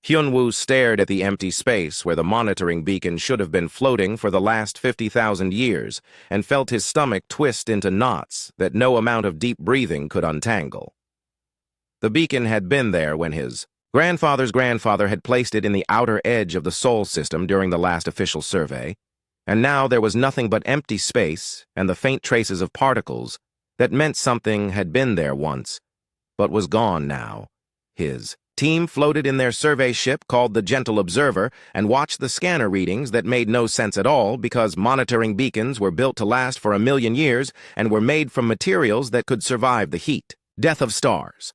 Hyunwoo stared at the empty space where the monitoring beacon should have been floating for the last 50,000 years and felt his stomach twist into knots that no amount of deep breathing could untangle. The beacon had been there when his grandfather's grandfather had placed it in the outer edge of the Sol system during the last official survey, and now there was nothing but empty space and the faint traces of particles that meant something had been there once, but was gone now. His team floated in their survey ship called the Gentle Observer and watched the scanner readings that made no sense at all because monitoring beacons were built to last for 1,000,000 years and were made from materials that could survive the heat. Death of stars.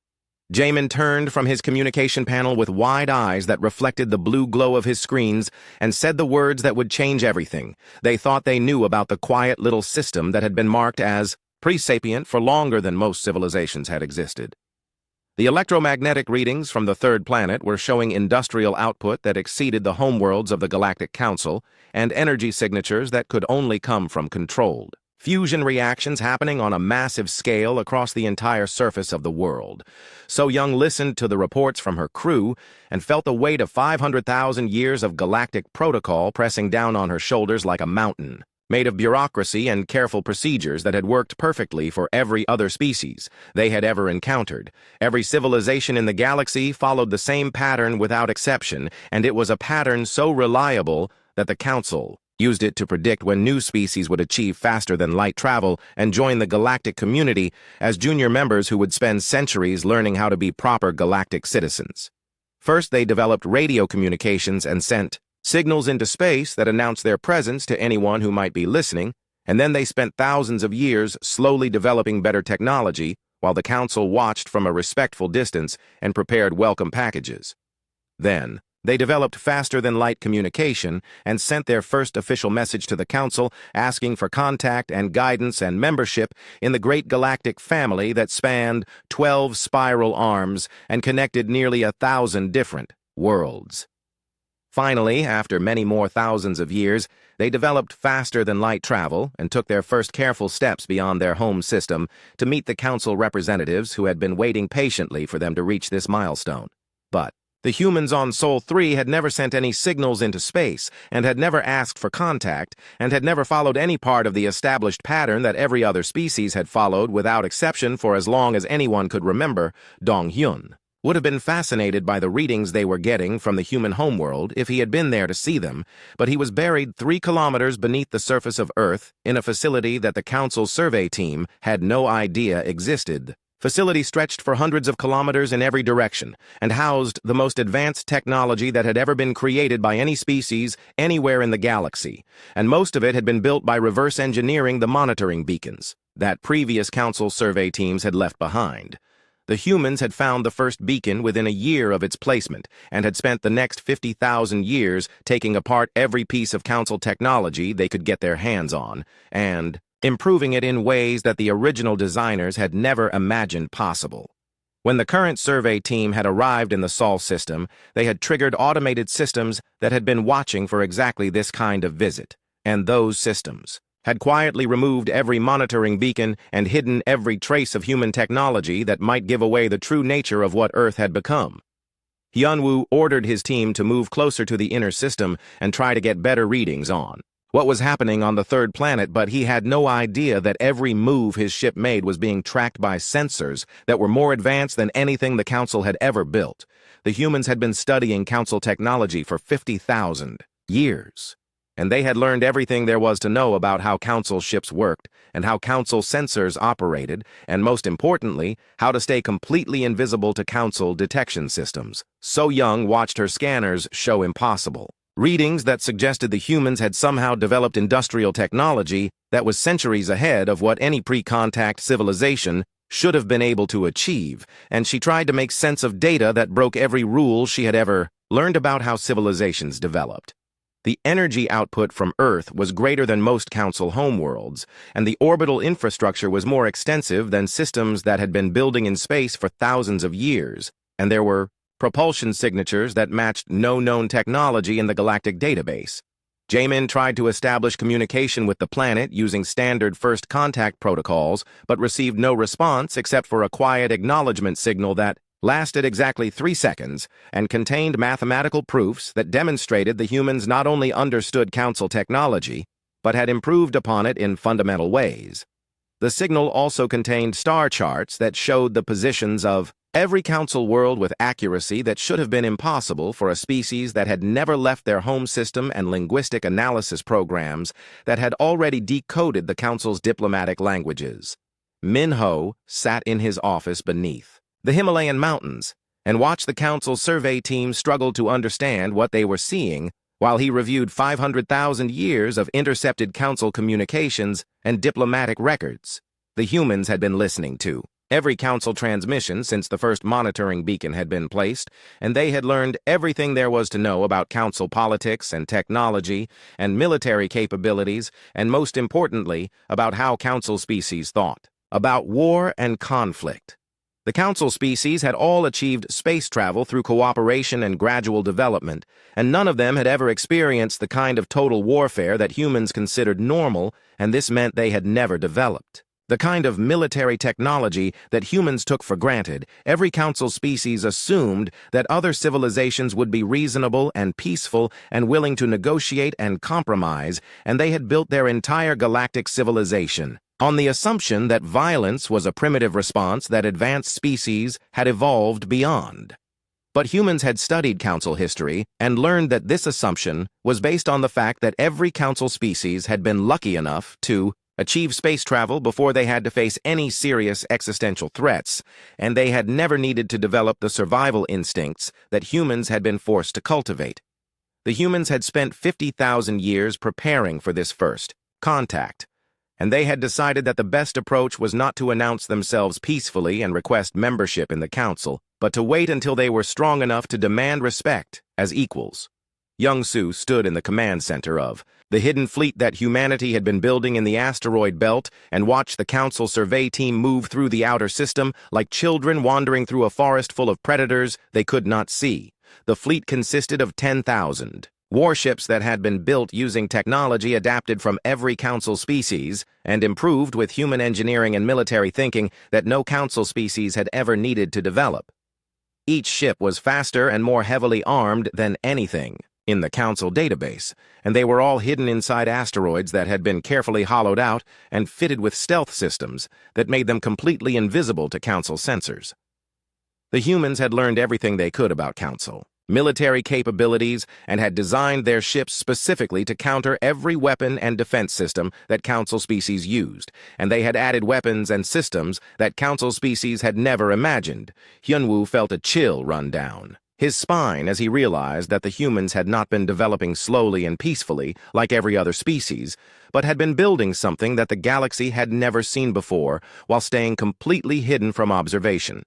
Jamin turned from his communication panel with wide eyes that reflected the blue glow of his screens and said the words that would change everything. They thought they knew about the quiet little system that had been marked as pre-sapient for longer than most civilizations had existed. The electromagnetic readings from the third planet were showing industrial output that exceeded the homeworlds of the Galactic Council and energy signatures that could only come from controlled fusion reactions happening on a massive scale across the entire surface of the world. So Young listened to the reports from her crew and felt the weight of 500,000 years of galactic protocol pressing down on her shoulders like a mountain, made of bureaucracy and careful procedures that had worked perfectly for every other species they had ever encountered. Every civilization in the galaxy followed the same pattern without exception, and it was a pattern so reliable that the Council used it to predict when new species would achieve faster-than-light travel and join the galactic community as junior members who would spend centuries learning how to be proper galactic citizens. First, they developed radio communications and sent signals into space that announced their presence to anyone who might be listening, and then they spent thousands of years slowly developing better technology while the Council watched from a respectful distance and prepared welcome packages. Then, they developed faster-than-light communication and sent their first official message to the Council asking for contact and guidance and membership in the great galactic family that spanned 12 spiral arms and connected nearly 1,000 different worlds. Finally, after many more thousands of years, they developed faster-than-light travel and took their first careful steps beyond their home system to meet the Council representatives who had been waiting patiently for them to reach this milestone. But the humans on Sol 3 had never sent any signals into space and had never asked for contact and had never followed any part of the established pattern that every other species had followed without exception for as long as anyone could remember. Dong-hyun would have been fascinated by the readings they were getting from the human homeworld if he had been there to see them, but he was buried 3 kilometers beneath the surface of Earth in a facility that the Council survey team had no idea existed. Facility stretched for hundreds of kilometers in every direction and housed the most advanced technology that had ever been created by any species anywhere in the galaxy, and most of it had been built by reverse engineering the monitoring beacons that previous Council survey teams had left behind. The humans had found the first beacon within a year of its placement and had spent the next 50,000 years taking apart every piece of Council technology they could get their hands on and improving it in ways that the original designers had never imagined possible. When the current survey team had arrived in the Sol system, they had triggered automated systems that had been watching for exactly this kind of visit, and those systems had quietly removed every monitoring beacon and hidden every trace of human technology that might give away the true nature of what Earth had become. Hyunwoo ordered his team to move closer to the inner system and try to get better readings on what was happening on the third planet, but he had no idea that every move his ship made was being tracked by sensors that were more advanced than anything the Council had ever built. The humans had been studying Council technology for 50,000 years, and they had learned everything there was to know about how Council ships worked and how Council sensors operated, and most importantly, how to stay completely invisible to Council detection systems. So Young watched her scanners show impossible readings that suggested the humans had somehow developed industrial technology that was centuries ahead of what any pre-contact civilization should have been able to achieve, and she tried to make sense of data that broke every rule she had ever learned about how civilizations developed. The energy output from Earth was greater than most Council homeworlds, and the orbital infrastructure was more extensive than systems that had been building in space for thousands of years, and there were propulsion signatures that matched no known technology in the galactic database. Jamin tried to establish communication with the planet using standard first contact protocols, but received no response except for a quiet acknowledgement signal that lasted exactly 3 seconds and contained mathematical proofs that demonstrated the humans not only understood council technology, but had improved upon it in fundamental ways. The signal also contained star charts that showed the positions of every council world with accuracy that should have been impossible for a species that had never left their home system, and linguistic analysis programs that had already decoded the council's diplomatic languages. Min-Ho sat in his office beneath the Himalayan mountains and watched the council survey team struggle to understand what they were seeing while he reviewed 500,000 years of intercepted council communications and diplomatic records the humans had been listening to. Every council transmission since the first monitoring beacon had been placed, and they had learned everything there was to know about council politics and technology and military capabilities, and most importantly, about how council species thought, about war and conflict. The council species had all achieved space travel through cooperation and gradual development, and none of them had ever experienced the kind of total warfare that humans considered normal, and this meant they had never developed the kind of military technology that humans took for granted. Every council species assumed that other civilizations would be reasonable and peaceful and willing to negotiate and compromise, and they had built their entire galactic civilization on the assumption that violence was a primitive response that advanced species had evolved beyond. But humans had studied council history and learned that this assumption was based on the fact that every council species had been lucky enough to achieve space travel before they had to face any serious existential threats, and they had never needed to develop the survival instincts that humans had been forced to cultivate. The humans had spent 50,000 years preparing for this first contact, and they had decided that the best approach was not to announce themselves peacefully and request membership in the council, but to wait until they were strong enough to demand respect as equals. Young-Su stood in the command center of the hidden fleet that humanity had been building in the asteroid belt and watched the council survey team move through the outer system like children wandering through a forest full of predators they could not see. The fleet consisted of 10,000 warships that had been built using technology adapted from every council species and improved with human engineering and military thinking that no council species had ever needed to develop. Each ship was faster and more heavily armed than anything in the council database, and they were all hidden inside asteroids that had been carefully hollowed out and fitted with stealth systems that made them completely invisible to council sensors. The humans had learned everything they could about council military capabilities and had designed their ships specifically to counter every weapon and defense system that council species used, and they had added weapons and systems that council species had never imagined. Hyunwoo felt a chill run down his spine as he realized that the humans had not been developing slowly and peacefully like every other species, but had been building something that the galaxy had never seen before while staying completely hidden from observation.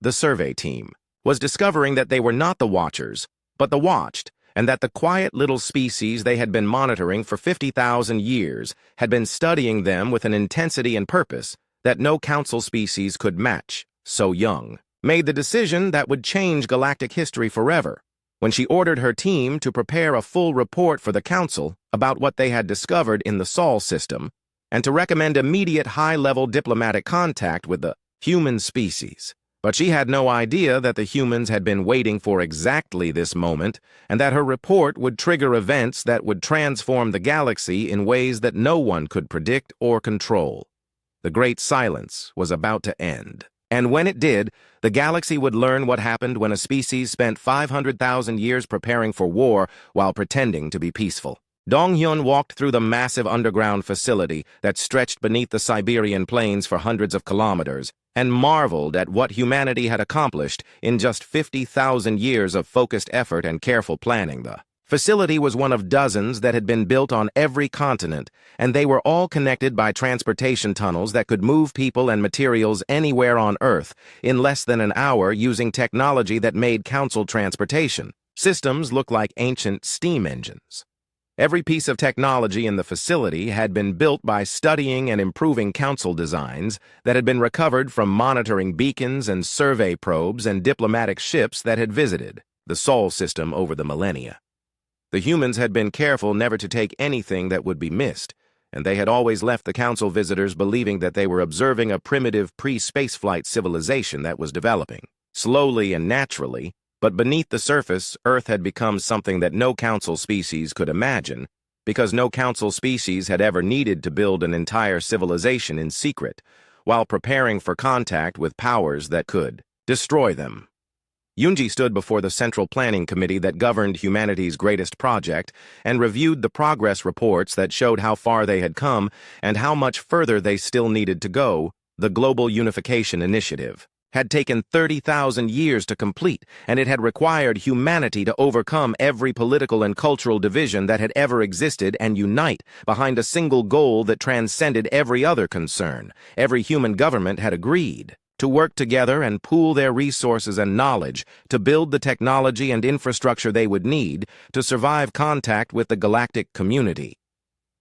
The survey team was discovering that they were not the Watchers, but the Watched, and that the quiet little species they had been monitoring for 50,000 years had been studying them with an intensity and purpose that no council species could match, so young, made the decision that would change galactic history forever when she ordered her team to prepare a full report for the council about what they had discovered in the Sol system and to recommend immediate high-level diplomatic contact with the human species. But she had no idea that the humans had been waiting for exactly this moment and that her report would trigger events that would transform the galaxy in ways that no one could predict or control. The Great Silence was about to end. And when it did, the galaxy would learn what happened when a species spent 500,000 years preparing for war while pretending to be peaceful. Dong-hyun walked through the massive underground facility that stretched beneath the Siberian plains for hundreds of kilometers and marveled at what humanity had accomplished in just 50,000 years of focused effort and careful planning. The facility was one of dozens that had been built on every continent, and they were all connected by transportation tunnels that could move people and materials anywhere on Earth in less than an hour using technology that made council transportation systems look like ancient steam engines. Every piece of technology in the facility had been built by studying and improving council designs that had been recovered from monitoring beacons and survey probes and diplomatic ships that had visited the Sol system over the millennia. The humans had been careful never to take anything that would be missed, and they had always left the council visitors believing that they were observing a primitive pre-spaceflight civilization that was developing. slowly and naturally, but beneath the surface, Earth had become something that no council species could imagine, because no council species had ever needed to build an entire civilization in secret, while preparing for contact with powers that could destroy them. Yunji stood before the Central Planning Committee that governed humanity's greatest project and reviewed the progress reports that showed how far they had come and how much further they still needed to go. The Global Unification Initiative had taken 30,000 years to complete, and it had required humanity to overcome every political and cultural division that had ever existed and unite behind a single goal that transcended every other concern. Every human government had agreed to work together and pool their resources and knowledge to build the technology and infrastructure they would need to survive contact with the galactic community.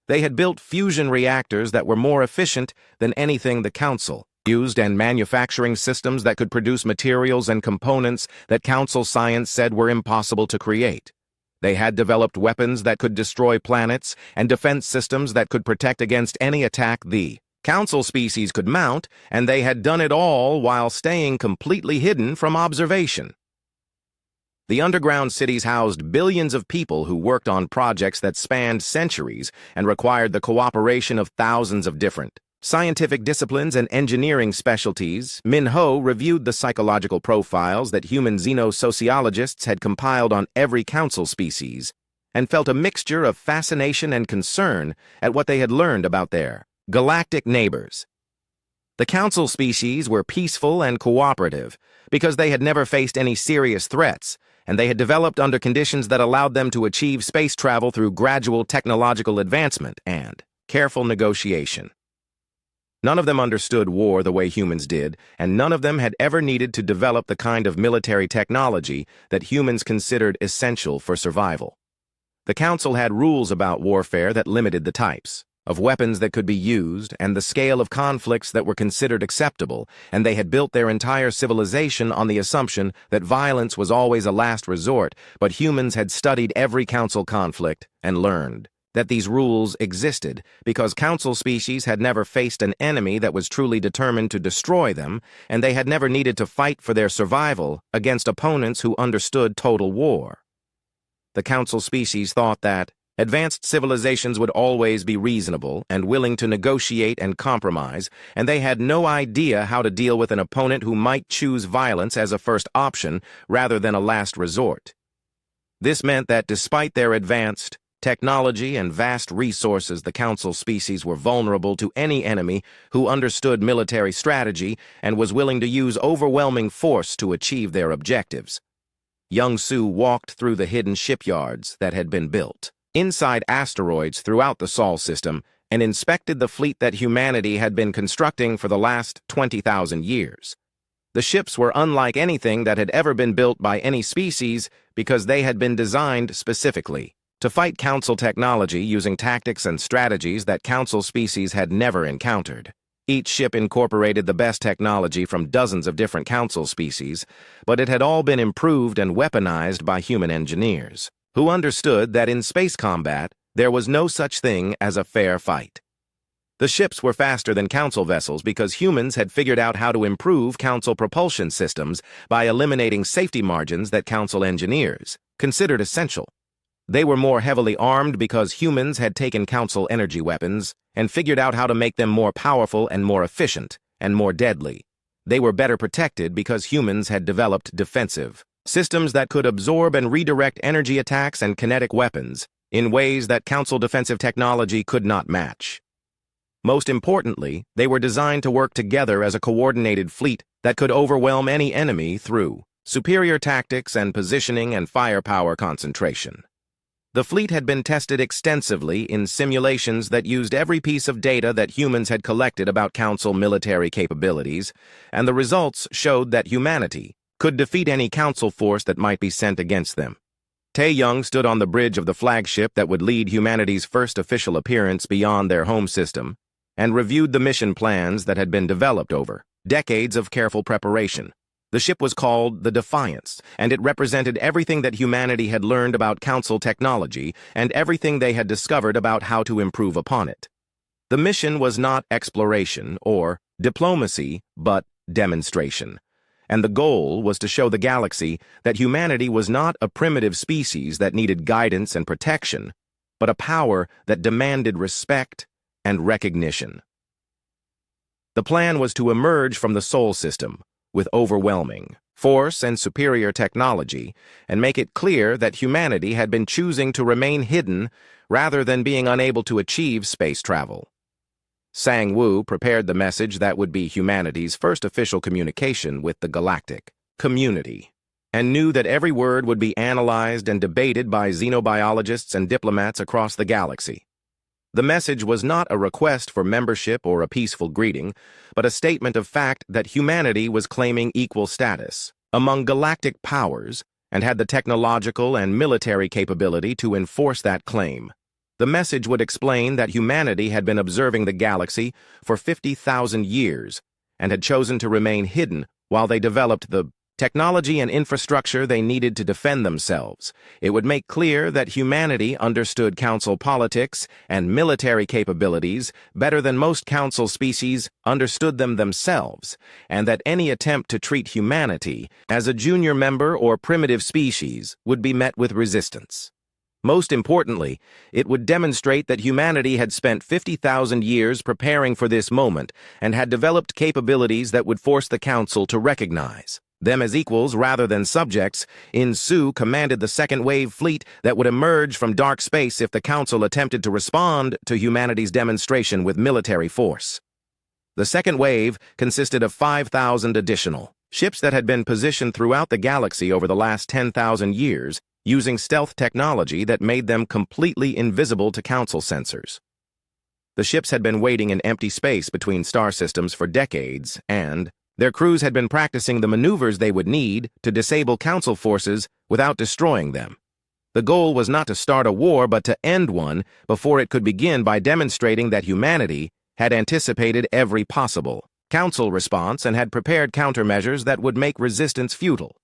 They had built fusion reactors that were more efficient than anything the Council used and manufacturing systems that could produce materials and components that Council science said were impossible to create. They had developed weapons that could destroy planets and defense systems that could protect against any attack the Council species could mount, and they had done it all while staying completely hidden from observation. The underground cities housed billions of people who worked on projects that spanned centuries and required the cooperation of thousands of different scientific disciplines and engineering specialties. Min-Ho reviewed the psychological profiles that human xenosociologists had compiled on every council species and felt a mixture of fascination and concern at what they had learned about their galactic neighbors. The council species were peaceful and cooperative because they had never faced any serious threats, and they had developed under conditions that allowed them to achieve space travel through gradual technological advancement and careful negotiation. None of them understood war the way humans did, and none of them had ever needed to develop the kind of military technology that humans considered essential for survival. The Council had rules about warfare that limited the types of weapons that could be used and the scale of conflicts that were considered acceptable, and they had built their entire civilization on the assumption that violence was always a last resort, but humans had studied every council conflict and learned that these rules existed because council species had never faced an enemy that was truly determined to destroy them, and they had never needed to fight for their survival against opponents who understood total war. The council species thought that advanced civilizations would always be reasonable and willing to negotiate and compromise, and they had no idea how to deal with an opponent who might choose violence as a first option rather than a last resort. This meant that despite their advanced technology and vast resources, the council species were vulnerable to any enemy who understood military strategy and was willing to use overwhelming force to achieve their objectives. Young Su walked through the hidden shipyards that had been built inside asteroids throughout the Sol system and inspected the fleet that humanity had been constructing for the last 20,000 years. The ships were unlike anything that had ever been built by any species because they had been designed specifically to fight council technology using tactics and strategies that council species had never encountered. Each ship incorporated the best technology from dozens of different council species, but it had all been improved and weaponized by human engineers, who understood that in space combat, there was no such thing as a fair fight. The ships were faster than council vessels because humans had figured out how to improve council propulsion systems by eliminating safety margins that council engineers considered essential. They were more heavily armed because humans had taken council energy weapons and figured out how to make them more powerful and more efficient and more deadly. They were better protected because humans had developed defensive systems that could absorb and redirect energy attacks and kinetic weapons in ways that council defensive technology could not match. Most importantly, they were designed to work together as a coordinated fleet that could overwhelm any enemy through superior tactics and positioning and firepower concentration. The fleet had been tested extensively in simulations that used every piece of data that humans had collected about Council military capabilities, and the results showed that humanity could defeat any Council force that might be sent against them. Tae-young stood on the bridge of the flagship that would lead humanity's first official appearance beyond their home system, and reviewed the mission plans that had been developed over decades of careful preparation. The ship was called the Defiance, and it represented everything that humanity had learned about Council technology and everything they had discovered about how to improve upon it. The mission was not exploration or diplomacy, but demonstration. and the goal was to show the galaxy that humanity was not a primitive species that needed guidance and protection, but a power that demanded respect and recognition. The plan was to emerge from the Sol system with overwhelming force and superior technology and make it clear that humanity had been choosing to remain hidden rather than being unable to achieve space travel. Sang Woo prepared the message that would be humanity's first official communication with the galactic community, and knew that every word would be analyzed and debated by xenobiologists and diplomats across the galaxy. The message was not a request for membership or a peaceful greeting, but a statement of fact that humanity was claiming equal status among galactic powers and had the technological and military capability to enforce that claim. The message would explain that humanity had been observing the galaxy for 50,000 years and had chosen to remain hidden while they developed the technology and infrastructure they needed to defend themselves. It would make clear that humanity understood council politics and military capabilities better than most council species understood them themselves, and that any attempt to treat humanity as a junior member or primitive species would be met with resistance. Most importantly, it would demonstrate that humanity had spent 50,000 years preparing for this moment and had developed capabilities that would force the council to recognize them as equals rather than subjects. In Su commanded the second wave fleet that would emerge from dark space if the Council attempted to respond to humanity's demonstration with military force. The second wave consisted of 5,000 additional ships that had been positioned throughout the galaxy over the last 10,000 years, using stealth technology that made them completely invisible to Council sensors. The ships had been waiting in empty space between star systems for decades, and their crews had been practicing the maneuvers they would need to disable Council forces without destroying them. The goal was not to start a war, but to end one before it could begin by demonstrating that humanity had anticipated every possible Council response and had prepared countermeasures that would make resistance futile.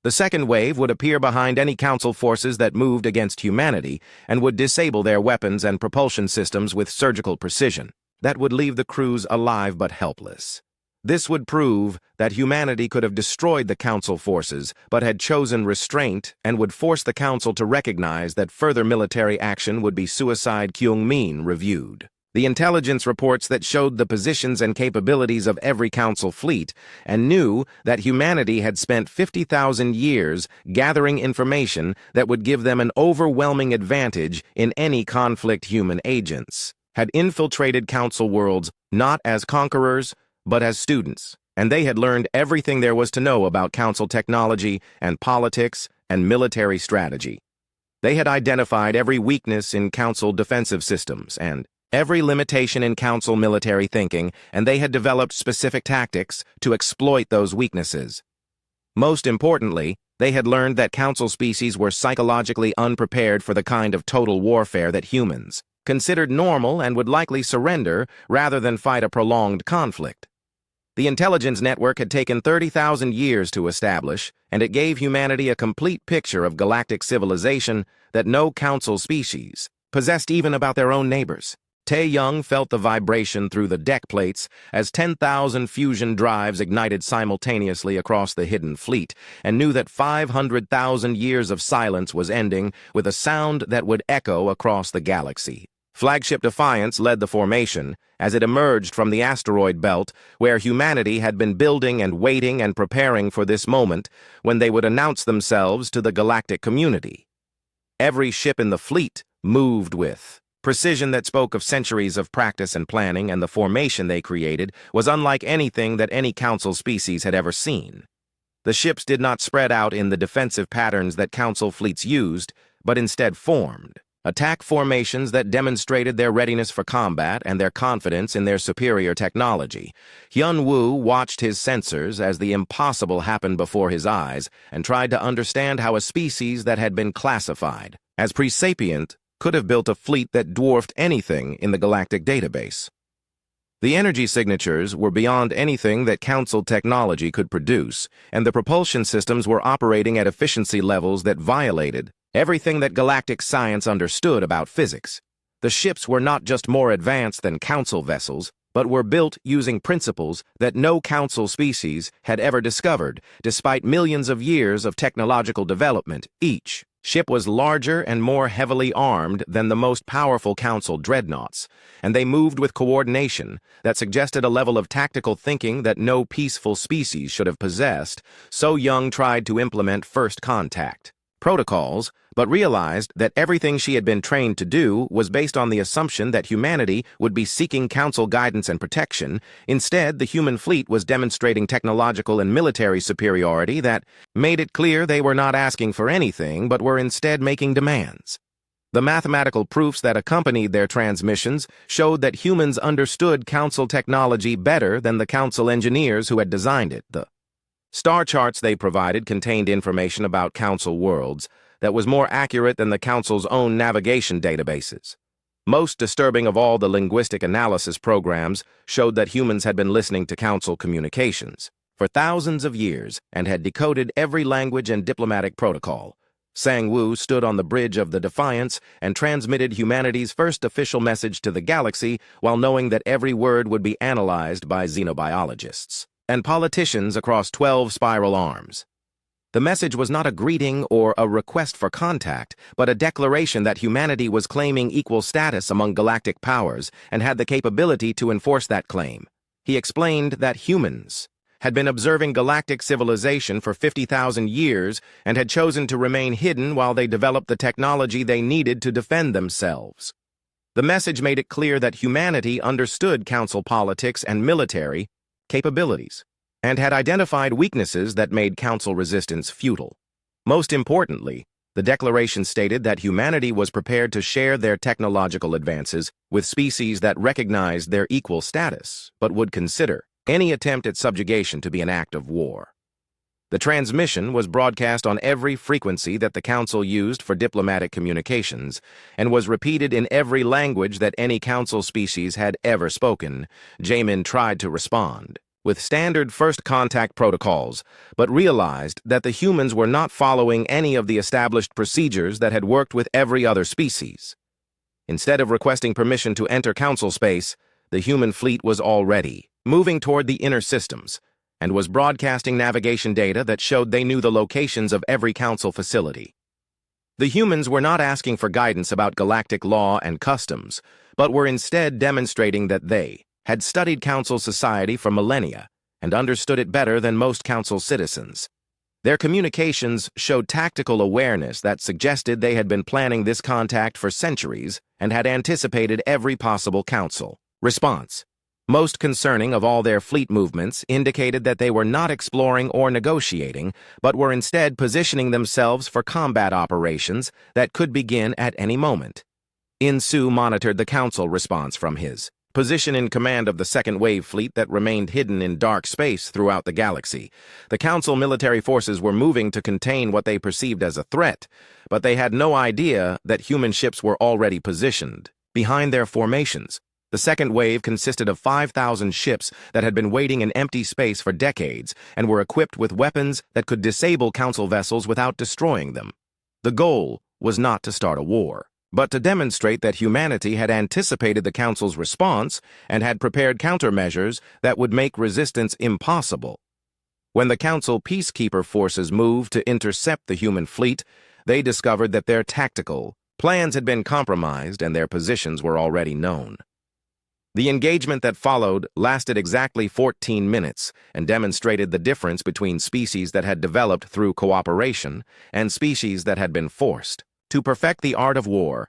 The second wave would appear behind any Council forces that moved against humanity and would disable their weapons and propulsion systems with surgical precision. That would leave the crews alive but helpless. This would prove that humanity could have destroyed the Council forces, but had chosen restraint and would force the Council to recognize that further military action would be suicide. Kyung-min reviewed the intelligence reports that showed the positions and capabilities of every Council fleet and knew that humanity had spent 50,000 years gathering information that would give them an overwhelming advantage in any conflict. Human agents had infiltrated Council worlds not as conquerors, but as students, and they had learned everything there was to know about Council technology and politics and military strategy. They had identified every weakness in Council defensive systems and every limitation in Council military thinking, and they had developed specific tactics to exploit those weaknesses. Most importantly, they had learned that Council species were psychologically unprepared for the kind of total warfare that humans considered normal and would likely surrender rather than fight a prolonged conflict. The intelligence network had taken 30,000 years to establish, and it gave humanity a complete picture of galactic civilization that no Council species possessed even about their own neighbors. Tae-young felt the vibration through the deck plates as 10,000 fusion drives ignited simultaneously across the hidden fleet, and knew that 500,000 years of silence was ending with a sound that would echo across the galaxy. Flagship Defiance led the formation as it emerged from the asteroid belt where humanity had been building and waiting and preparing for this moment when they would announce themselves to the galactic community. Every ship in the fleet moved with precision that spoke of centuries of practice and planning, and the formation they created was unlike anything that any Council species had ever seen. The ships did not spread out in the defensive patterns that Council fleets used, but instead formed attack formations that demonstrated their readiness for combat and their confidence in their superior technology. Hyun-woo watched his sensors as the impossible happened before his eyes and tried to understand how a species that had been classified as pre-sapient could have built a fleet that dwarfed anything in the galactic database. The energy signatures were beyond anything that Council technology could produce, and the propulsion systems were operating at efficiency levels that violated everything that galactic science understood about physics. The ships were not just more advanced than Council vessels, but were built using principles that no Council species had ever discovered, despite millions of years of technological development. Each ship was larger and more heavily armed than the most powerful Council dreadnoughts, and they moved with coordination that suggested a level of tactical thinking that no peaceful species should have possessed. So Young tried to implement first contact protocols, but realized that everything she had been trained to do was based on the assumption that humanity would be seeking Council guidance and protection. Instead, the human fleet was demonstrating technological and military superiority that made it clear they were not asking for anything, but were instead making demands. The mathematical proofs that accompanied their transmissions showed that humans understood Council technology better than the Council engineers who had designed it. The star charts they provided contained information about Council worlds that was more accurate than the Council's own navigation databases. Most disturbing of all, the linguistic analysis programs showed that humans had been listening to Council communications for thousands of years and had decoded every language and diplomatic protocol. Sang Wu stood on the bridge of the Defiance and transmitted humanity's first official message to the galaxy while knowing that every word would be analyzed by xenobiologists and politicians across 12 spiral arms. The message was not a greeting or a request for contact, but a declaration that humanity was claiming equal status among galactic powers and had the capability to enforce that claim. He explained that humans had been observing galactic civilization for 50,000 years and had chosen to remain hidden while they developed the technology they needed to defend themselves. The message made it clear that humanity understood Council politics and military capabilities, and had identified weaknesses that made Council resistance futile. Most importantly, the declaration stated that humanity was prepared to share their technological advances with species that recognized their equal status, but would consider any attempt at subjugation to be an act of war. The transmission was broadcast on every frequency that the Council used for diplomatic communications, and was repeated in every language that any Council species had ever spoken. Jamin tried to respond with standard first contact protocols, but realized that the humans were not following any of the established procedures that had worked with every other species. Instead of requesting permission to enter Council space, the human fleet was already moving toward the inner systems, and was broadcasting navigation data that showed they knew the locations of every Council facility. The humans were not asking for guidance about galactic law and customs, but were instead demonstrating that they had studied Council society for millennia and understood it better than most Council citizens. Their communications showed tactical awareness that suggested they had been planning this contact for centuries and had anticipated every possible Council response. Most concerning of all their fleet movements indicated that they were not exploring or negotiating, but were instead positioning themselves for combat operations that could begin at any moment. Insu monitored the Council response from his position in command of the Second Wave Fleet that remained hidden in dark space throughout the galaxy. The Council military forces were moving to contain what they perceived as a threat, but they had no idea that human ships were already positioned behind their formations. The second wave consisted of 5,000 ships that had been waiting in empty space for decades and were equipped with weapons that could disable Council vessels without destroying them. The goal was not to start a war, but to demonstrate that humanity had anticipated the Council's response and had prepared countermeasures that would make resistance impossible. When the Council peacekeeper forces moved to intercept the human fleet, they discovered that their tactical plans had been compromised and their positions were already known. The engagement that followed lasted exactly 14 minutes and demonstrated the difference between species that had developed through cooperation and species that had been forced. To perfect the art of war,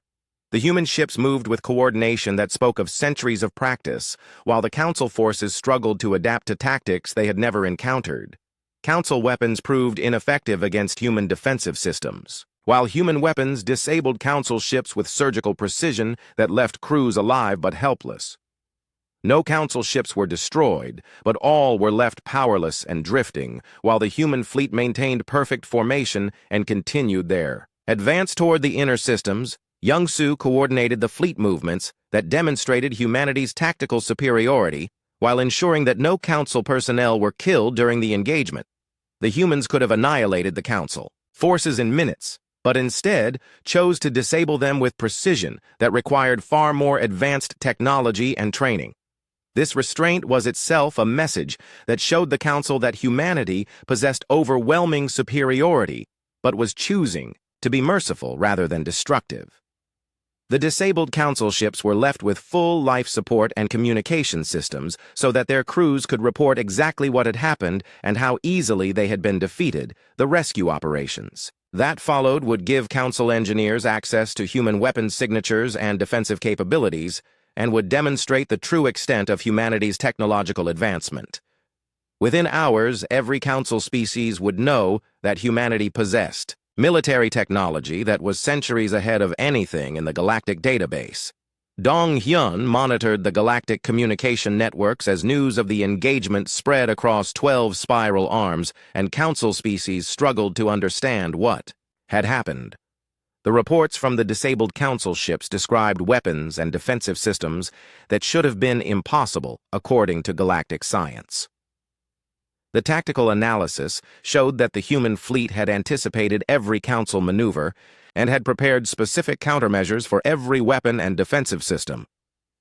the human ships moved with coordination that spoke of centuries of practice, while the Council forces struggled to adapt to tactics they had never encountered. Council weapons proved ineffective against human defensive systems, while human weapons disabled Council ships with surgical precision that left crews alive but helpless. No Council ships were destroyed, but all were left powerless and drifting, while the human fleet maintained perfect formation and continued their advance toward the inner systems. Young-Su coordinated the fleet movements that demonstrated humanity's tactical superiority, while ensuring that no Council personnel were killed during the engagement. The humans could have annihilated the Council forces in minutes, but instead chose to disable them with precision that required far more advanced technology and training. This restraint was itself a message that showed the Council that humanity possessed overwhelming superiority, but was choosing to be merciful rather than destructive. The disabled Council ships were left with full life support and communication systems so that their crews could report exactly what had happened and how easily they had been defeated, the rescue operations. That followed would give Council engineers access to human weapons signatures and defensive capabilities, and would demonstrate the true extent of humanity's technological advancement. Within hours, every Council species would know that humanity possessed military technology that was centuries ahead of anything in the galactic database. Dong Hyun monitored the galactic communication networks as news of the engagement spread across 12 spiral arms, and Council species struggled to understand what had happened. The reports from the disabled Council ships described weapons and defensive systems that should have been impossible according to galactic science. The tactical analysis showed that the human fleet had anticipated every Council maneuver and had prepared specific countermeasures for every weapon and defensive system.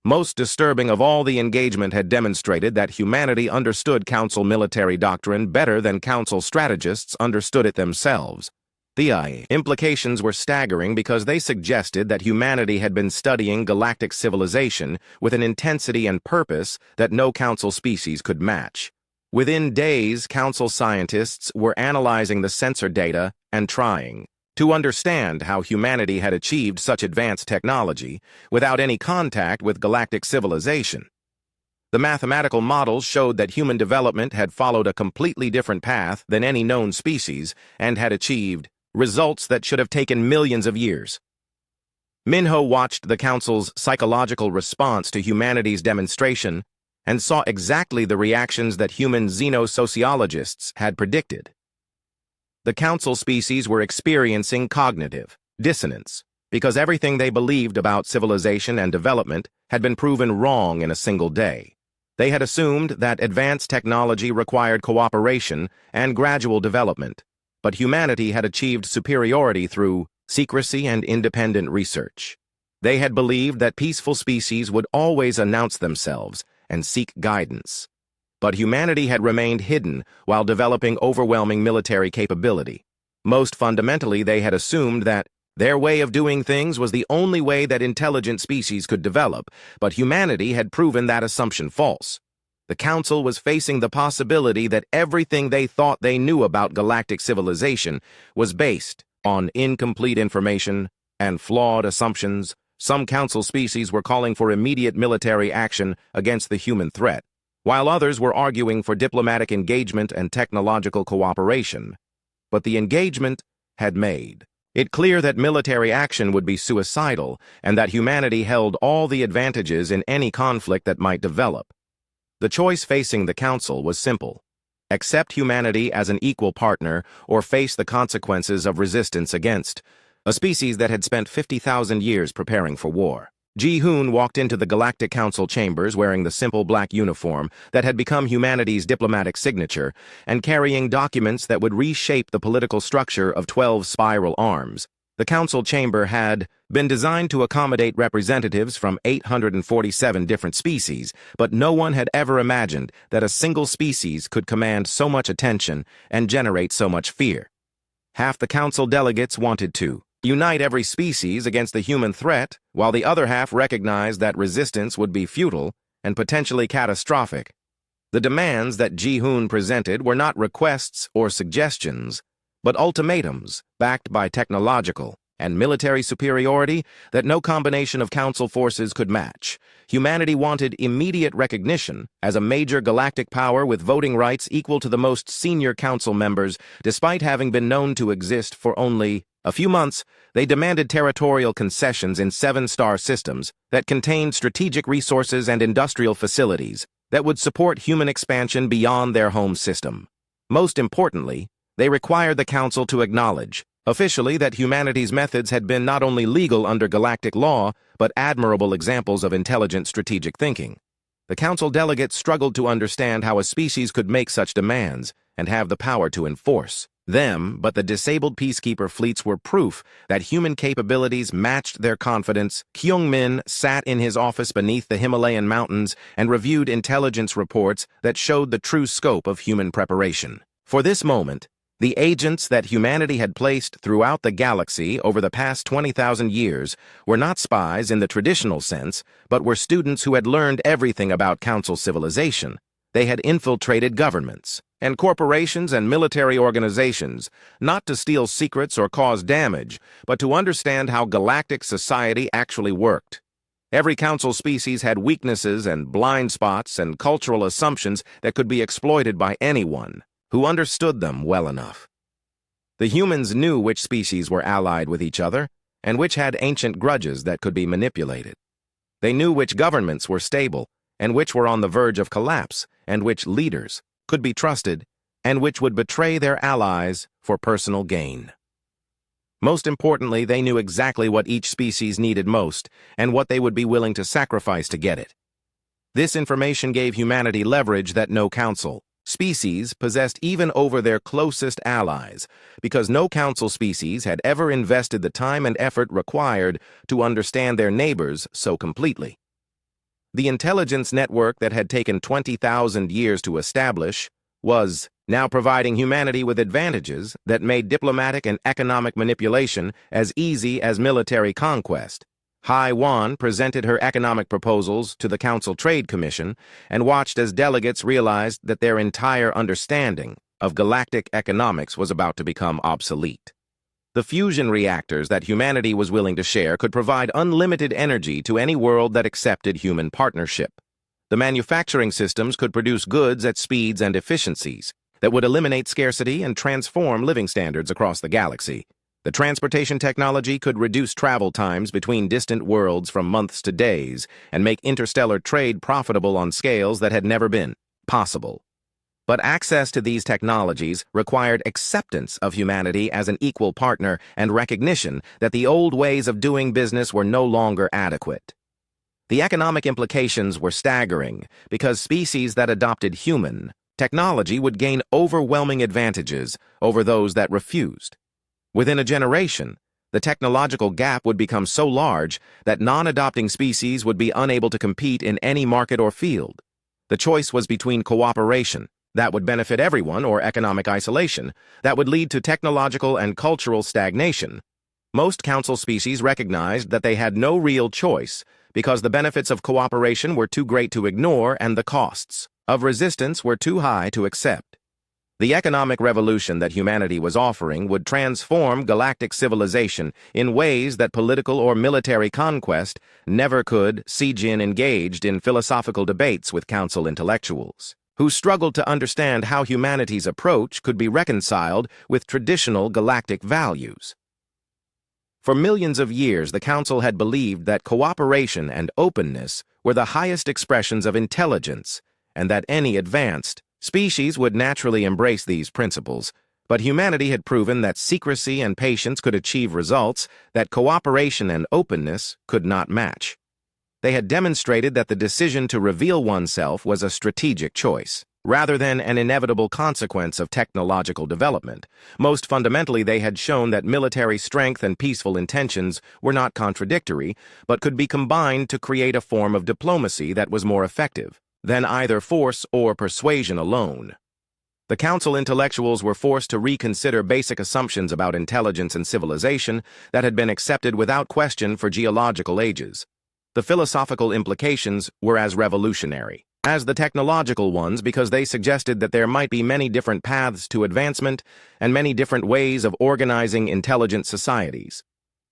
Most disturbing of all, the engagement had demonstrated that humanity understood Council military doctrine better than Council strategists understood it themselves. The implications were staggering because they suggested that humanity had been studying galactic civilization with an intensity and purpose that no Council species could match. Within days, Council scientists were analyzing the sensor data and trying to understand how humanity had achieved such advanced technology without any contact with galactic civilization. The mathematical models showed that human development had followed a completely different path than any known species and had achieved results that should have taken millions of years. Minho watched the Council's psychological response to humanity's demonstration and saw exactly the reactions that human xenosociologists had predicted. The Council species were experiencing cognitive dissonance because everything they believed about civilization and development had been proven wrong in a single day. They had assumed that advanced technology required cooperation and gradual development, but humanity had achieved superiority through secrecy and independent research. They had believed that peaceful species would always announce themselves and seek guidance. But humanity had remained hidden while developing overwhelming military capability. Most fundamentally, they had assumed that their way of doing things was the only way that intelligent species could develop, but humanity had proven that assumption false. The Council was facing the possibility that everything they thought they knew about galactic civilization was based on incomplete information and flawed assumptions. Some Council species were calling for immediate military action against the human threat, while others were arguing for diplomatic engagement and technological cooperation. But the engagement had made it clear that military action would be suicidal and that humanity held all the advantages in any conflict that might develop. The choice facing the Council was simple: accept humanity as an equal partner or face the consequences of resistance against a species that had spent 50,000 years preparing for war. Ji-hoon walked into the Galactic Council chambers wearing the simple black uniform that had become humanity's diplomatic signature and carrying documents that would reshape the political structure of 12 spiral arms. The Council chamber had been designed to accommodate representatives from 847 different species, but no one had ever imagined that a single species could command so much attention and generate so much fear. Half the Council delegates wanted to unite every species against the human threat, while the other half recognized that resistance would be futile and potentially catastrophic. The demands that Ji-hoon presented were not requests or suggestions, but ultimatums backed by technological and military superiority that no combination of Council forces could match. Humanity wanted immediate recognition as a major galactic power with voting rights equal to the most senior Council members, despite having been known to exist for only a few months. They demanded territorial concessions in 7-star systems that contained strategic resources and industrial facilities that would support human expansion beyond their home system. Most importantly, they required the Council to acknowledge officially that humanity's methods had been not only legal under galactic law, but admirable examples of intelligent strategic thinking. The Council delegates struggled to understand how a species could make such demands and have the power to enforce But the disabled peacekeeper fleets were proof that human capabilities matched their confidence. Kyung-min sat in his office beneath the Himalayan mountains and reviewed intelligence reports that showed the true scope of human preparation. For this moment, the agents that humanity had placed throughout the galaxy over the past 20,000 years were not spies in the traditional sense, but were students who had learned everything about Council civilization. They had infiltrated governments and corporations and military organizations, not to steal secrets or cause damage, but to understand how galactic society actually worked. Every Council species had weaknesses and blind spots and cultural assumptions that could be exploited by anyone who understood them well enough. The humans knew which species were allied with each other and which had ancient grudges that could be manipulated. They knew which governments were stable and which were on the verge of collapse, and which leaders could be trusted and which would betray their allies for personal gain. Most importantly, they knew exactly what each species needed most and what they would be willing to sacrifice to get it. This information gave humanity leverage that no Council species possessed even over their closest allies, because no Council species had ever invested the time and effort required to understand their neighbors so completely. The intelligence network that had taken 20,000 years to establish was now providing humanity with advantages that made diplomatic and economic manipulation as easy as military conquest. Hai Wan presented her economic proposals to the Council Trade Commission and watched as delegates realized that their entire understanding of galactic economics was about to become obsolete. The fusion reactors that humanity was willing to share could provide unlimited energy to any world that accepted human partnership. The manufacturing systems could produce goods at speeds and efficiencies that would eliminate scarcity and transform living standards across the galaxy. The transportation technology could reduce travel times between distant worlds from months to days and make interstellar trade profitable on scales that had never been possible. But access to these technologies required acceptance of humanity as an equal partner and recognition that the old ways of doing business were no longer adequate. The economic implications were staggering because species that adopted human technology would gain overwhelming advantages over those that refused. Within a generation, the technological gap would become so large that non-adopting species would be unable to compete in any market or field. The choice was between cooperation that would benefit everyone or economic isolation that would lead to technological and cultural stagnation. Most Council species recognized that they had no real choice because the benefits of cooperation were too great to ignore and the costs of resistance were too high to accept. The economic revolution that humanity was offering would transform galactic civilization in ways that political or military conquest never could. Sijin engaged in philosophical debates with Council intellectuals, who struggled to understand how humanity's approach could be reconciled with traditional galactic values. For millions of years, the Council had believed that cooperation and openness were the highest expressions of intelligence, and that any advanced species would naturally embrace these principles, but humanity had proven that secrecy and patience could achieve results that cooperation and openness could not match. They had demonstrated that the decision to reveal oneself was a strategic choice, rather than an inevitable consequence of technological development. Most fundamentally, they had shown that military strength and peaceful intentions were not contradictory, but could be combined to create a form of diplomacy that was more effective than either force or persuasion alone. The Council intellectuals were forced to reconsider basic assumptions about intelligence and civilization that had been accepted without question for geological ages. The philosophical implications were as revolutionary as the technological ones because they suggested that there might be many different paths to advancement and many different ways of organizing intelligent societies.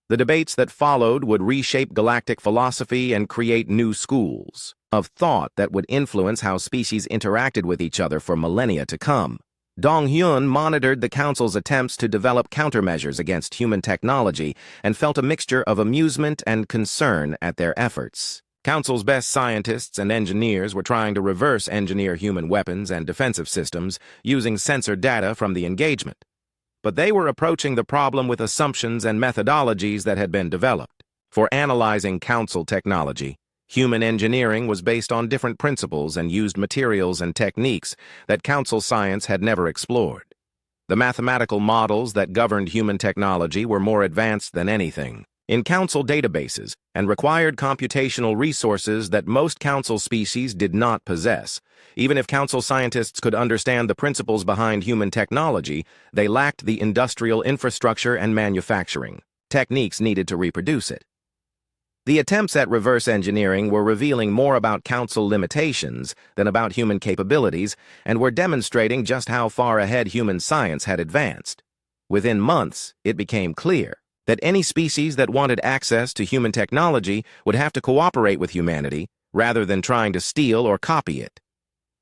The debates that followed would reshape galactic philosophy and create new schools of thought that would influence how species interacted with each other for millennia to come. Dong-hyun monitored the Council's attempts to develop countermeasures against human technology and felt a mixture of amusement and concern at their efforts. Council's best scientists and engineers were trying to reverse engineer human weapons and defensive systems using sensor data from the engagement. But they were approaching the problem with assumptions and methodologies that had been developed. For analyzing Council technology, human engineering was based on different principles and used materials and techniques that Council science had never explored. The mathematical models that governed human technology were more advanced than anything in council databases and required computational resources that most council species did not possess. Even if council scientists could understand the principles behind human technology, they lacked the industrial infrastructure and manufacturing techniques needed to reproduce it. The attempts at reverse engineering were revealing more about council limitations than about human capabilities and were demonstrating just how far ahead human science had advanced. Within months, it became clear that any species that wanted access to human technology would have to cooperate with humanity rather than trying to steal or copy it.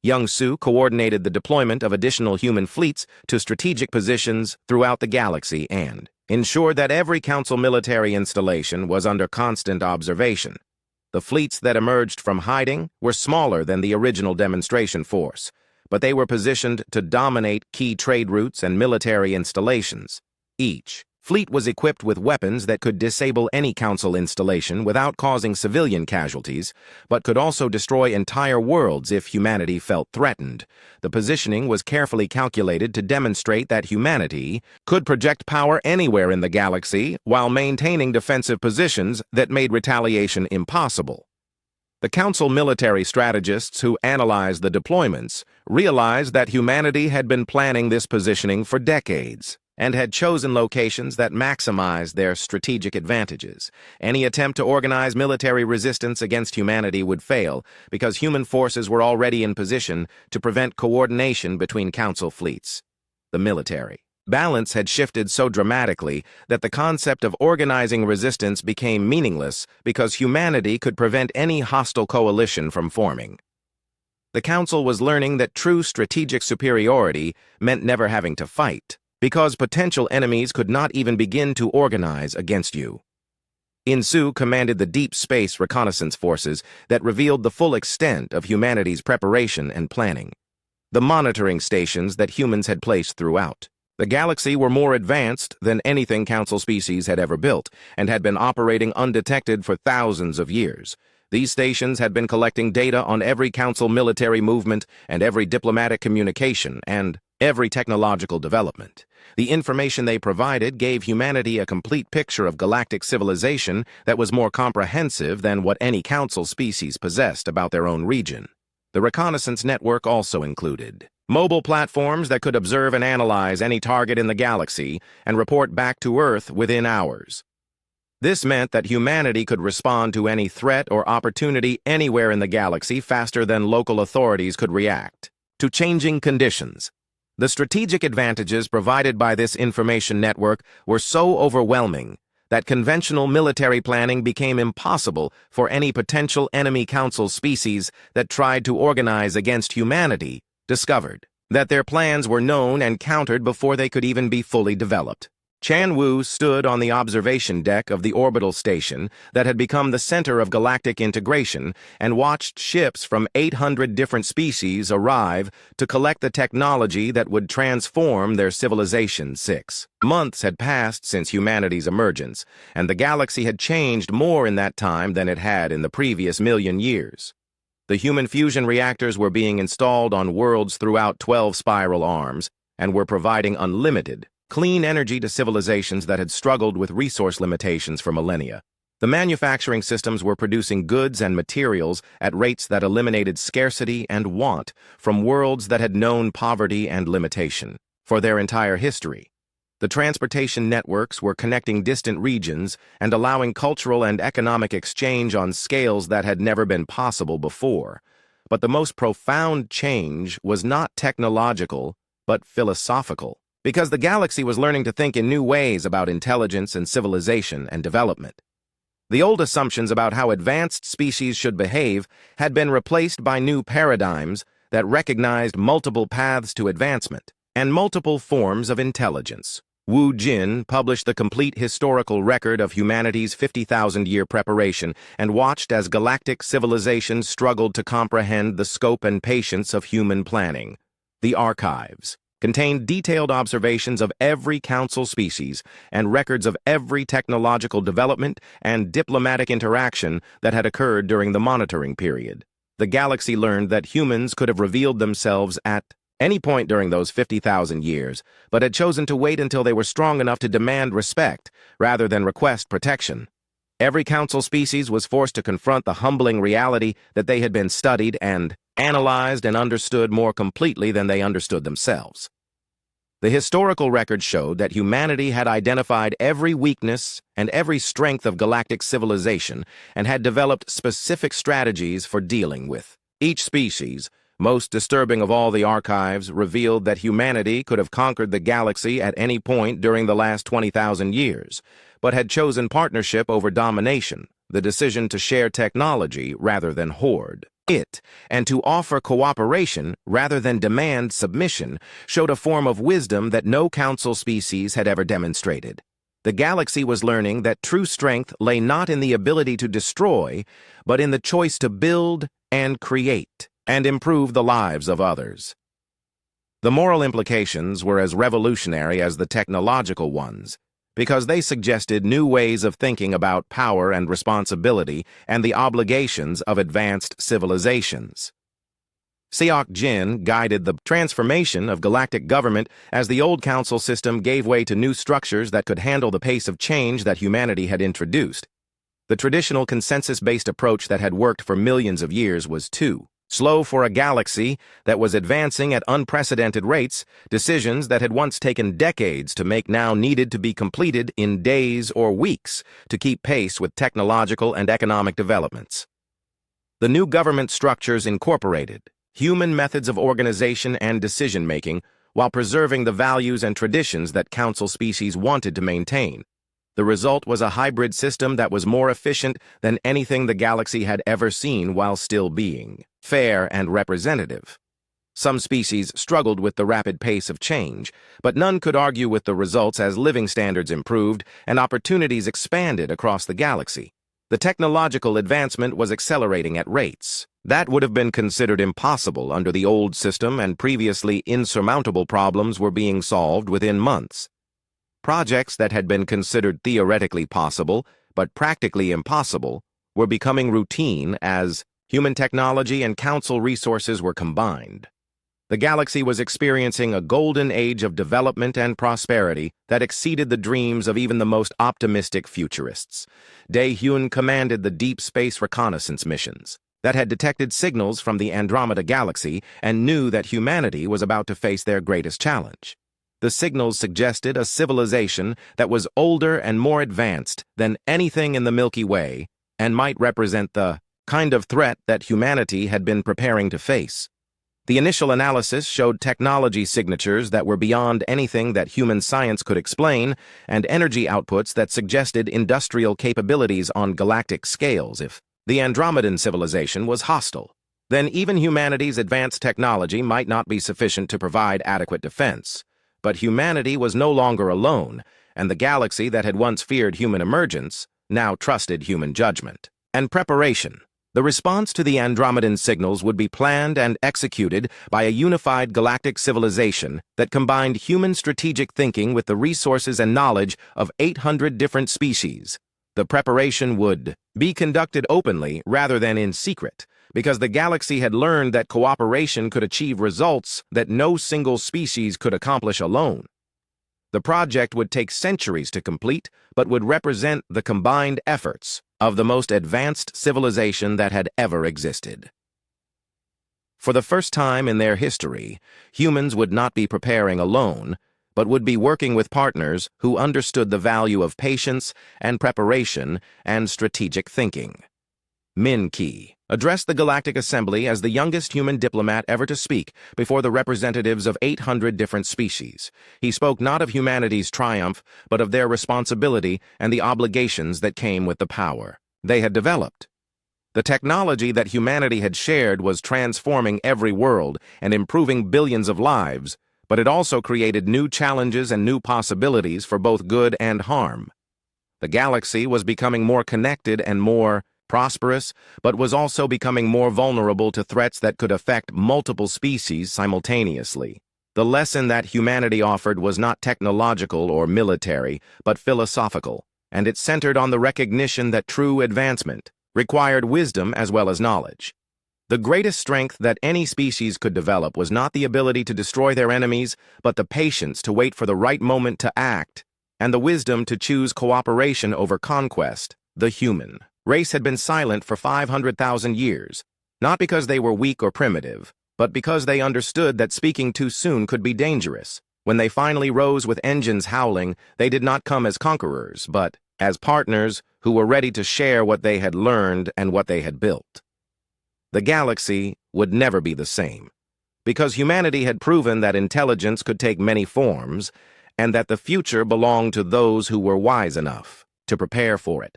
Young Su coordinated the deployment of additional human fleets to strategic positions throughout the galaxy and ensured that every council military installation was under constant observation. The fleets that emerged from hiding were smaller than the original demonstration force, but they were positioned to dominate key trade routes and military installations. Each fleet was equipped with weapons that could disable any council installation without causing civilian casualties, but could also destroy entire worlds if humanity felt threatened. The positioning was carefully calculated to demonstrate that humanity could project power anywhere in the galaxy while maintaining defensive positions that made retaliation impossible. The council military strategists who analyzed the deployments realized that humanity had been planning this positioning for decades and had chosen locations that maximized their strategic advantages. Any attempt to organize military resistance against humanity would fail because human forces were already in position to prevent coordination between council fleets. The military balance had shifted so dramatically that the concept of organizing resistance became meaningless because humanity could prevent any hostile coalition from forming. The council was learning that true strategic superiority meant never having to fight, because potential enemies could not even begin to organize against you. Insu commanded the deep space reconnaissance forces that revealed the full extent of humanity's preparation and planning. The monitoring stations that humans had placed throughout the galaxy were more advanced than anything council species had ever built and had been operating undetected for thousands of years. These stations had been collecting data on every council military movement and every diplomatic communication and every technological development. The information they provided gave humanity a complete picture of galactic civilization that was more comprehensive than what any council species possessed about their own region. The reconnaissance network also included mobile platforms that could observe and analyze any target in the galaxy and report back to Earth within hours. This meant that humanity could respond to any threat or opportunity anywhere in the galaxy faster than local authorities could react to changing conditions. The strategic advantages provided by this information network were so overwhelming that conventional military planning became impossible for any potential enemy council species that tried to organize against humanity discovered that their plans were known and countered before they could even be fully developed. Chan Wu stood on the observation deck of the orbital station that had become the center of galactic integration and watched ships from 800 different species arrive to collect the technology that would transform their civilization. 6 months had passed since humanity's emergence, and the galaxy had changed more in that time than it had in the previous million years. The human fusion reactors were being installed on worlds throughout 12 spiral arms and were providing unlimited clean energy to civilizations that had struggled with resource limitations for millennia. The manufacturing systems were producing goods and materials at rates that eliminated scarcity and want from worlds that had known poverty and limitation for their entire history. The transportation networks were connecting distant regions and allowing cultural and economic exchange on scales that had never been possible before. But the most profound change was not technological, but philosophical, because the galaxy was learning to think in new ways about intelligence and civilization and development. The old assumptions about how advanced species should behave had been replaced by new paradigms that recognized multiple paths to advancement and multiple forms of intelligence. Wu Jin published the complete historical record of humanity's 50,000-year preparation and watched as galactic civilizations struggled to comprehend the scope and patience of human planning. The archives contained detailed observations of every council species and records of every technological development and diplomatic interaction that had occurred during the monitoring period. The galaxy learned that humans could have revealed themselves at any point during those 50,000 years, but had chosen to wait until they were strong enough to demand respect rather than request protection. Every council species was forced to confront the humbling reality that they had been studied and analyzed and understood more completely than they understood themselves. The historical record showed that humanity had identified every weakness and every strength of galactic civilization and had developed specific strategies for dealing with each species. Most disturbing of all, the archives revealed that humanity could have conquered the galaxy at any point during the last 20,000 years, but had chosen partnership over domination, the decision to share technology rather than hoard it, and to offer cooperation rather than demand submission, showed a form of wisdom that no council species had ever demonstrated. The galaxy was learning that true strength lay not in the ability to destroy, but in the choice to build and create and improve the lives of others. The moral implications were as revolutionary as the technological ones, because they suggested new ways of thinking about power and responsibility and the obligations of advanced civilizations. Seok Jin guided the transformation of galactic government as the old council system gave way to new structures that could handle the pace of change that humanity had introduced. The traditional consensus-based approach that had worked for millions of years was too slow for a galaxy that was advancing at unprecedented rates. Decisions that had once taken decades to make now needed to be completed in days or weeks to keep pace with technological and economic developments. The new government structures incorporated human methods of organization and decision-making while preserving the values and traditions that council species wanted to maintain. The result was a hybrid system that was more efficient than anything the galaxy had ever seen while still being fair and representative. Some species struggled with the rapid pace of change, but none could argue with the results as living standards improved and opportunities expanded across the galaxy. The technological advancement was accelerating at rates that would have been considered impossible under the old system, and previously insurmountable problems were being solved within months. Projects that had been considered theoretically possible, but practically impossible, were becoming routine as human technology and council resources were combined. The galaxy was experiencing a golden age of development and prosperity that exceeded the dreams of even the most optimistic futurists. Dae-Hyun commanded the deep space reconnaissance missions that had detected signals from the Andromeda Galaxy and knew that humanity was about to face their greatest challenge. The signals suggested a civilization that was older and more advanced than anything in the Milky Way and might represent the kind of threat that humanity had been preparing to face. The initial analysis showed technology signatures that were beyond anything that human science could explain and energy outputs that suggested industrial capabilities on galactic scales. If the Andromedan civilization was hostile, then even humanity's advanced technology might not be sufficient to provide adequate defense. But humanity was no longer alone, and the galaxy that had once feared human emergence now trusted human judgment and preparation. The response to the Andromedan signals would be planned and executed by a unified galactic civilization that combined human strategic thinking with the resources and knowledge of 800 different species. The preparation would be conducted openly rather than in secret, because the galaxy had learned that cooperation could achieve results that no single species could accomplish alone. The project would take centuries to complete, but would represent the combined efforts of the most advanced civilization that had ever existed. For the first time in their history, humans would not be preparing alone, but would be working with partners who understood the value of patience and preparation and strategic thinking. Min Ki addressed the Galactic Assembly as the youngest human diplomat ever to speak before the representatives of 800 different species. He spoke not of humanity's triumph, but of their responsibility and the obligations that came with the power they had developed. The technology that humanity had shared was transforming every world and improving billions of lives, but it also created new challenges and new possibilities for both good and harm. The galaxy was becoming more connected and more prosperous, but was also becoming more vulnerable to threats that could affect multiple species simultaneously. The lesson that humanity offered was not technological or military, but philosophical, and it centered on the recognition that true advancement required wisdom as well as knowledge. The greatest strength that any species could develop was not the ability to destroy their enemies, but the patience to wait for the right moment to act, and the wisdom to choose cooperation over conquest. The human race had been silent for 500,000 years, not because they were weak or primitive, but because they understood that speaking too soon could be dangerous. When they finally rose with engines howling, they did not come as conquerors, but as partners who were ready to share what they had learned and what they had built. The galaxy would never be the same, because humanity had proven that intelligence could take many forms, and that the future belonged to those who were wise enough to prepare for it.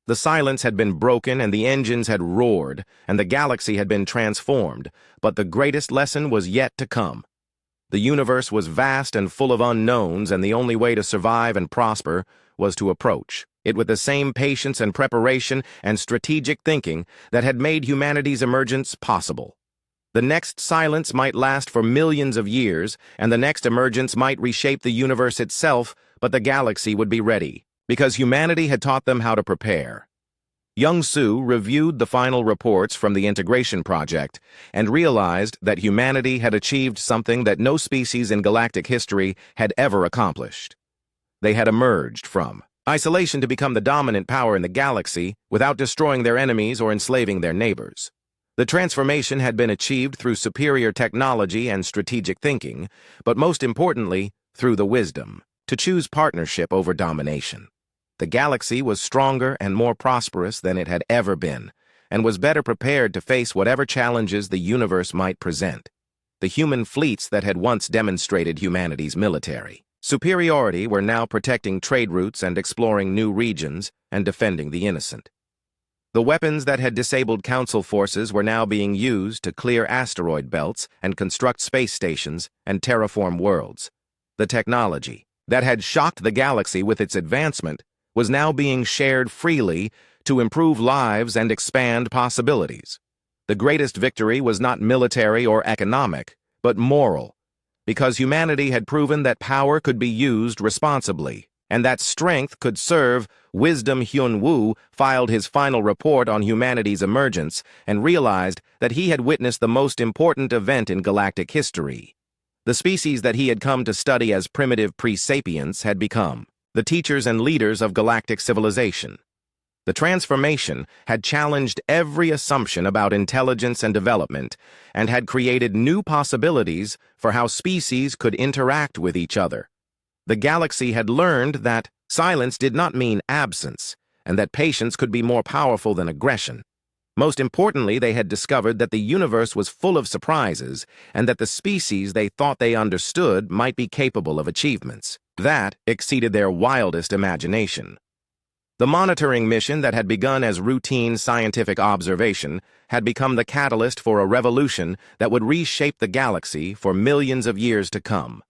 The silence had been broken and the engines had roared, and the galaxy had been transformed, but the greatest lesson was yet to come. The universe was vast and full of unknowns, and the only way to survive and prosper was to approach it with the same patience and preparation and strategic thinking that had made humanity's emergence possible. The next silence might last for millions of years, and the next emergence might reshape the universe itself, but the galaxy would be ready, because humanity had taught them how to prepare. Young Su reviewed the final reports from the integration project and realized that humanity had achieved something that no species in galactic history had ever accomplished. They had emerged from isolation to become the dominant power in the galaxy without destroying their enemies or enslaving their neighbors. The transformation had been achieved through superior technology and strategic thinking, but most importantly, through the wisdom to choose partnership over domination. The galaxy was stronger and more prosperous than it had ever been, and was better prepared to face whatever challenges the universe might present. The human fleets that had once demonstrated humanity's military superiority were now protecting trade routes and exploring new regions and defending the innocent. The weapons that had disabled Council forces were now being used to clear asteroid belts and construct space stations and terraform worlds. The technology that had shocked the galaxy with its advancement was now being shared freely to improve lives and expand possibilities. The greatest victory was not military or economic, but moral, because humanity had proven that power could be used responsibly, and that strength could serve. Wisdom Hyun-woo filed his final report on humanity's emergence and realized that he had witnessed the most important event in galactic history. The species that he had come to study as primitive pre-sapients had become the teachers and leaders of galactic civilization. The transformation had challenged every assumption about intelligence and development and had created new possibilities for how species could interact with each other. The galaxy had learned that silence did not mean absence, and that patience could be more powerful than aggression. Most importantly, they had discovered that the universe was full of surprises, and that the species they thought they understood might be capable of achievements that exceeded their wildest imagination. The monitoring mission that had begun as routine scientific observation had become the catalyst for a revolution that would reshape the galaxy for millions of years to come.